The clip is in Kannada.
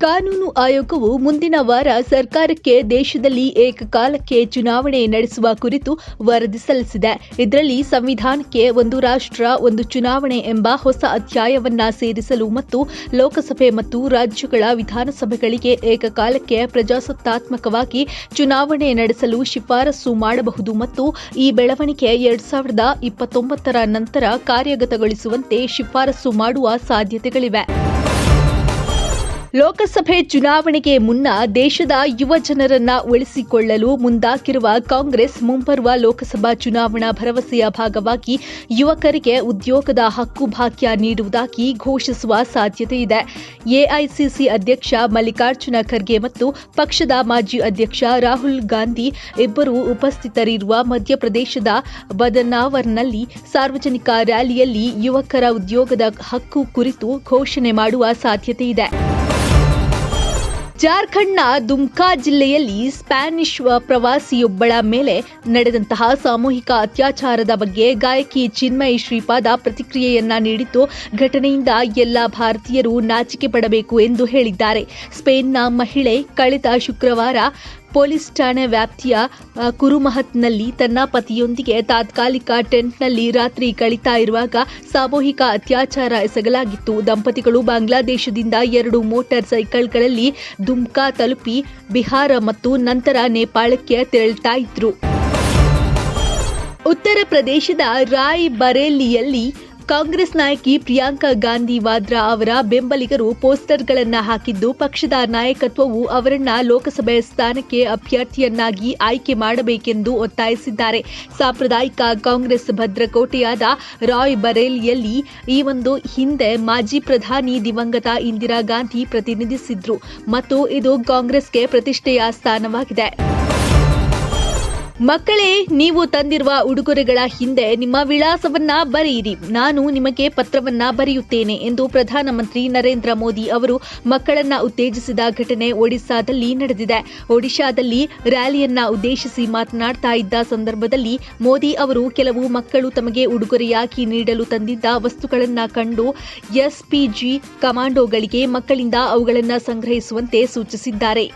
ಕಾನೂನು ಆಯೋಗವು ಮುಂದಿನ ವಾರ ಸರ್ಕಾರಕ್ಕೆ ದೇಶದಲ್ಲಿ ಏಕಕಾಲಕ್ಕೆ ಚುನಾವಣೆ ನಡೆಸುವ ಕುರಿತು ವರದಿ ಸಲ್ಲಿಸಿದೆ. ಇದರಲ್ಲಿ ಸಂವಿಧಾನಕ್ಕೆ ಒಂದು ರಾಷ್ಟ್ರ ಒಂದು ಚುನಾವಣೆ ಎಂಬ ಹೊಸ ಅಧ್ಯಾಯವನ್ನ ಸೇರಿಸಲು ಮತ್ತು ಲೋಕಸಭೆ ಮತ್ತು ರಾಜ್ಯಗಳ ವಿಧಾನಸಭೆಗಳಿಗೆ ಏಕಕಾಲಕ್ಕೆ ಪ್ರಜಾಸತ್ತಾತ್ಮಕವಾಗಿ ಚುನಾವಣೆ ನಡೆಸಲು ಶಿಫಾರಸು ಮಾಡಬಹುದು ಮತ್ತು ಈ ಬೆಳವಣಿಗೆ 2029ರ ನಂತರ ಕಾರ್ಯಗತಗೊಳಿಸುವಂತೆ ಶಿಫಾರಸು ಮಾಡುವ ಸಾಧ್ಯತೆಗಳಿವೆ. ಲೋಕಸಭೆ ಚುನಾವಣೆಗೆ ಮುನ್ನ ದೇಶದ ಯುವ ಜನರನ್ನ ಉಳಿಸಿಕೊಳ್ಳಲು ಮುಂದಾಗಿರುವ ಕಾಂಗ್ರೆಸ್ ಮುಂಬರುವ ಲೋಕಸಭಾ ಚುನಾವಣಾ ಭರವಸೆಯ ಭಾಗವಾಗಿ ಯುವಕರಿಗೆ ಉದ್ಯೋಗದ ಹಕ್ಕು ಭಾಗ್ಯ ನೀಡುವುದಾಗಿ ಘೋಷಿಸುವ ಸಾಧ್ಯತೆಯಿದೆ. ಎಐಸಿಸಿ ಅಧ್ಯಕ್ಷ ಮಲ್ಲಿಕಾರ್ಜುನ ಖರ್ಗೆ ಮತ್ತು ಪಕ್ಷದ ಮಾಜಿ ಅಧ್ಯಕ್ಷ ರಾಹುಲ್ ಗಾಂಧಿ ಇಬ್ಬರೂ ಉಪಸ್ಥಿತರಿರುವ ಮಧ್ಯಪ್ರದೇಶದ ಬದನಾವರ್ನಲ್ಲಿ ಸಾರ್ವಜನಿಕ ರ್ಯಾಲಿಯಲ್ಲಿ ಯುವಕರ ಉದ್ಯೋಗದ ಹಕ್ಕು ಕುರಿತು ಘೋಷಣೆ ಮಾಡುವ ಸಾಧ್ಯತೆಯಿದೆ. ಜಾರ್ಖಂಡ್ನ ದುಮ್ಕಾ ಜಿಲ್ಲೆಯಲ್ಲಿ ಸ್ಪ್ಯಾನಿಷ್ ಪ್ರವಾಸಿಯೊಬ್ಬಳ ಮೇಲೆ ನಡೆದಂತಹ ಸಾಮೂಹಿಕ ಅತ್ಯಾಚಾರದ ಬಗ್ಗೆ ಗಾಯಕಿ ಚಿನ್ಮಯಿ ಶ್ರೀಪಾದ ಪ್ರತಿಕ್ರಿಯೆಯನ್ನ ನೀಡಿದ್ದು, ಘಟನೆಯಿಂದ ಎಲ್ಲ ಭಾರತೀಯರು ನಾಚಿಕೆ ಪಡಬೇಕು ಎಂದು ಹೇಳಿದ್ದಾರೆ. ಸ್ಪೇನ್ನ ಮಹಿಳೆ ಕಳೆದ ಶುಕ್ರವಾರ ಪೊಲೀಸ್ ಠಾಣೆ ವ್ಯಾಪ್ತಿಯ ಕುರುಮಹತ್ನಲ್ಲಿ ತನ್ನ ಪತಿಯೊಂದಿಗೆ ತಾತ್ಕಾಲಿಕ ಟೆಂಟ್ನಲ್ಲಿ ರಾತ್ರಿ ಕಳೀತಾ ಇರುವಾಗ ಸಾಮೂಹಿಕ ಅತ್ಯಾಚಾರ ಎಸಗಲಾಗಿತ್ತು. ದಂಪತಿಗಳು ಬಾಂಗ್ಲಾದೇಶದಿಂದ 2 ಮೋಟಾರ್ ಸೈಕಲ್ಗಳಲ್ಲಿ ದುಮ್ಕಾ ತಲುಪಿ ಬಿಹಾರ ಮತ್ತು ನಂತರ ನೇಪಾಳಕ್ಕೆ ತೆರಳುತ್ತಾ ಇದ್ರು. ಉತ್ತರ ಪ್ರದೇಶದ ರಾಯ್ ಬರೇಲಿಯಲ್ಲಿ ಕಾಂಗ್ರೆಸ್ ನಾಯಕಿ ಪ್ರಿಯಾಂಕಾ ಗಾಂಧಿ ವಾದ್ರಾ ಅವರ ಬೆಂಬಲಿಗರು ಪೋಸ್ಟರ್ಗಳನ್ನು ಹಾಕಿದ್ದು, ಪಕ್ಷದ ನಾಯಕತ್ವವು ಅವರನ್ನ ಲೋಕಸಭೆ ಸ್ಥಾನಕ್ಕೆ ಅಭ್ಯರ್ಥಿಯನ್ನಾಗಿ ಆಯ್ಕೆ ಮಾಡಬೇಕೆಂದು ಒತ್ತಾಯಿಸಿದ್ದಾರೆ. ಸಾಂಪ್ರದಾಯಿಕ ಕಾಂಗ್ರೆಸ್ ಭದ್ರಕೋಟೆಯಾದ ರಾಯ್ ಬರೇಲಿಯಲ್ಲಿ ಈ ಒಂದು ಹಿಂದೆ ಮಾಜಿ ಪ್ರಧಾನಿ ದಿವಂಗತ ಇಂದಿರಾ ಗಾಂಧಿ ಪ್ರತಿನಿಧಿಸಿದ್ರು ಮತ್ತು ಇದು ಕಾಂಗ್ರೆಸ್ಗೆ ಪ್ರತಿಷ್ಠೆಯ ಸ್ಥಾನವಾಗಿದೆ. ಮಕ್ಕಳೇ, ನೀವು ತಂದಿರುವ ಉಡುಗೊರೆಗಳ ಹಿಂದೆ ನಿಮ್ಮ ವಿಳಾಸವನ್ನ ಬರೆಯಿರಿ, ನಾನು ನಿಮಗೆ ಪತ್ರವನ್ನ ಬರೆಯುತ್ತೇನೆ ಎಂದು ಪ್ರಧಾನಮಂತ್ರಿ ನರೇಂದ್ರ ಮೋದಿ ಅವರು ಮಕ್ಕಳನ್ನ ಉತ್ತೇಜಿಸಿದ ಘಟನೆ ಒಡಿಶಾದಲ್ಲಿ ನಡೆದಿದೆ. ಒಡಿಶಾದಲ್ಲಿ ರ್ಯಾಲಿಯನ್ನ ಉದ್ದೇಶಿಸಿ ಮಾತನಾಡ್ತಾ ಇದ್ದ ಸಂದರ್ಭದಲ್ಲಿ ಮೋದಿ ಅವರು ಕೆಲವು ಮಕ್ಕಳು ತಮಗೆ ಉಡುಗೊರೆಯಾಗಿ ನೀಡಲು ತಂದಿದ್ದ ವಸ್ತುಗಳನ್ನ ಕಂಡು ಎಸ್ಪಿಜಿ ಕಮಾಂಡೋಗಳಿಗೆ ಮಕ್ಕಳಿಂದ ಅವುಗಳನ್ನು ಸಂಗ್ರಹಿಸುವಂತೆ ಸೂಚಿಸಿದ್ದಾರೆ.